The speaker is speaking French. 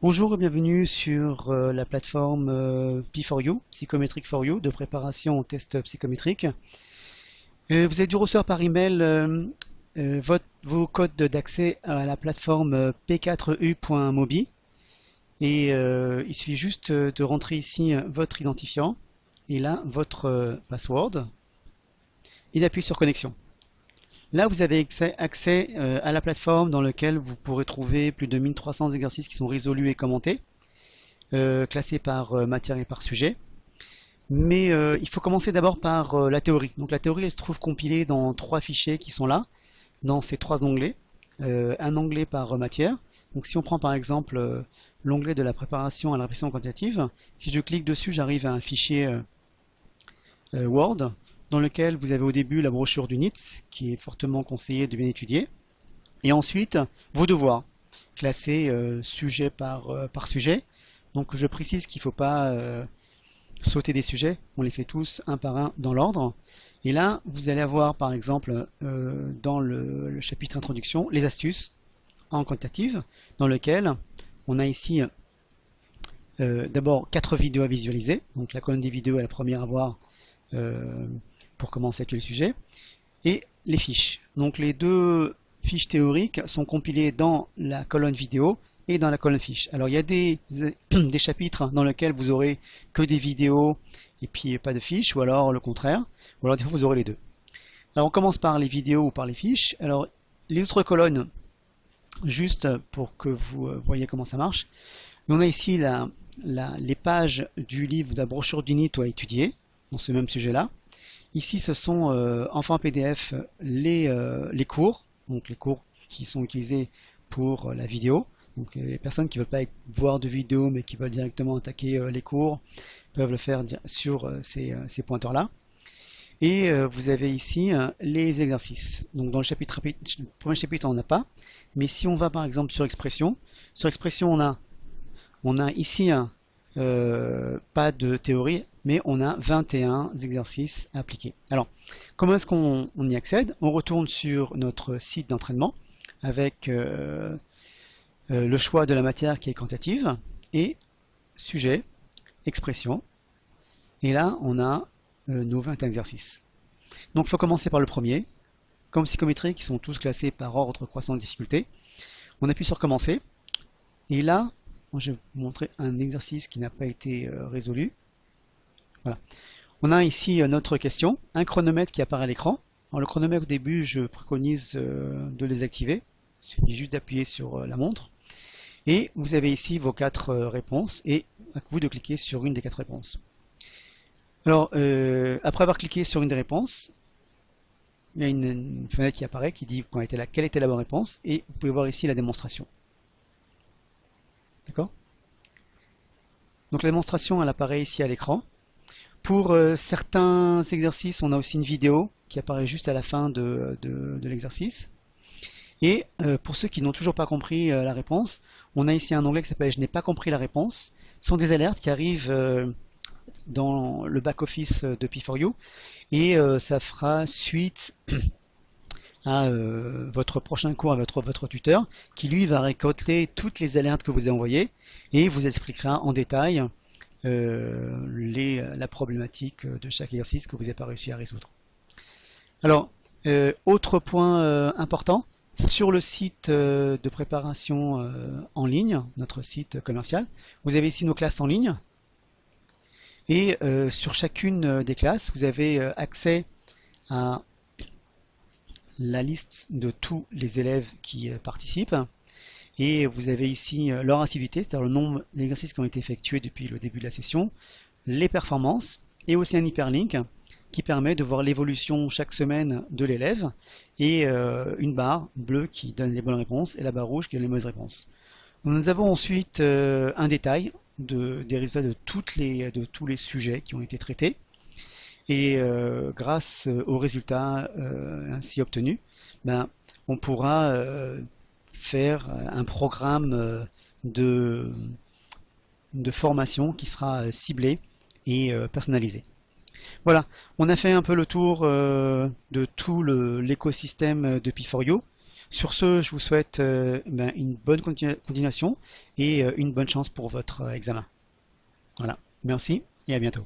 Bonjour et bienvenue sur la plateforme P4U, Psychometric for You, de préparation au test psychométrique. Vous avez dû recevoir par email vos codes d'accès à la plateforme p4u.mobi et il suffit juste de rentrer ici votre identifiant et là votre password et d'appuyer sur connexion. Là, vous avez accès à la plateforme dans laquelle vous pourrez trouver plus de 1300 exercices qui sont résolus et commentés, classés par matière et par sujet. Mais il faut commencer d'abord par la théorie. Donc la théorie, elle se trouve compilée dans 3 fichiers qui sont là, dans ces 3 onglets. Un onglet par matière. Donc si on prend par exemple l'onglet de la préparation à la répétition quantitative, si je clique dessus, j'arrive à un fichier Word, dans lequel vous avez au début la brochure du NIT, qui est fortement conseillé de bien étudier, et ensuite vos devoirs, classés sujet par sujet. Donc je précise qu'il ne faut pas sauter des sujets, on les fait tous un par un dans l'ordre. Et là, vous allez avoir par exemple dans le chapitre introduction, les astuces en quantitative, dans lequel on a ici d'abord 4 vidéos à visualiser, donc la colonne des vidéos est la première à voir pour commencer avec le sujet, et les fiches. Donc les 2 fiches théoriques sont compilées dans la colonne vidéo et dans la colonne fiches. Alors il y a des chapitres dans lesquels vous aurez que des vidéos et puis pas de fiches, ou alors le contraire, ou alors des fois vous aurez les deux. Alors on commence par les vidéos ou par les fiches. Alors les autres colonnes, juste pour que vous voyez comment ça marche, on a ici les pages du livre de la brochure d'UNIT à étudier, dans ce même sujet-là. Ici, ce sont en format PDF les cours, donc les cours qui sont utilisés pour la vidéo. Donc les personnes qui ne veulent pas voir de vidéo mais qui veulent directement attaquer les cours peuvent le faire sur ces pointeurs-là. Et vous avez ici les exercices. Donc dans le premier chapitre, on n'a pas. Mais si on va par exemple sur expression on a ici pas de théorie, mais on a 21 exercices à appliquer. Alors, comment est-ce qu'on y accède? On retourne sur notre site d'entraînement avec le choix de la matière qui est quantitative et sujet, expression. Et là, on a nos 20 exercices. Donc, il faut commencer par le premier. Comme psychométrique, ils sont tous classés par ordre croissant de difficulté. On appuie sur commencer. Et là, je vais vous montrer un exercice qui n'a pas été résolu. Voilà. On a ici notre question, un chronomètre qui apparaît à l'écran. Le chronomètre au début, je préconise de les activer. Il suffit juste d'appuyer sur la montre. Et vous avez ici vos 4 réponses et à vous de cliquer sur une des 4 réponses. Alors, après avoir cliqué sur une des réponses, il y a une fenêtre qui apparaît qui dit quelle était la bonne réponse et vous pouvez voir ici la démonstration. D'accord? Donc la démonstration, elle apparaît ici à l'écran. Pour certains exercices, on a aussi une vidéo qui apparaît juste à la fin de l'exercice. Et pour ceux qui n'ont toujours pas compris la réponse, on a ici un onglet qui s'appelle « Je n'ai pas compris la réponse ». Ce sont des alertes qui arrivent dans le back-office de P4U et ça fera suite à votre prochain cours à votre tuteur qui lui va récolter toutes les alertes que vous avez envoyées et vous expliquera en détail la problématique de chaque exercice que vous n'avez pas réussi à résoudre. Alors, autre point important, sur le site de préparation en ligne, notre site commercial, vous avez ici nos classes en ligne et sur chacune des classes, vous avez accès à la liste de tous les élèves qui participent et vous avez ici leur assiduité, c'est-à-dire le nombre d'exercices qui ont été effectués depuis le début de la session, les performances et aussi un hyperlink qui permet de voir l'évolution chaque semaine de l'élève et une barre bleue qui donne les bonnes réponses et la barre rouge qui donne les mauvaises réponses. Nous avons ensuite un détail des résultats de tous les sujets qui ont été traités. Et grâce aux résultats ainsi obtenus, on pourra faire un programme de formation qui sera ciblé et personnalisé. Voilà, on a fait un peu le tour de tout l'écosystème de P4U. Sur ce, je vous souhaite une bonne continuation et une bonne chance pour votre examen. Voilà, merci et à bientôt.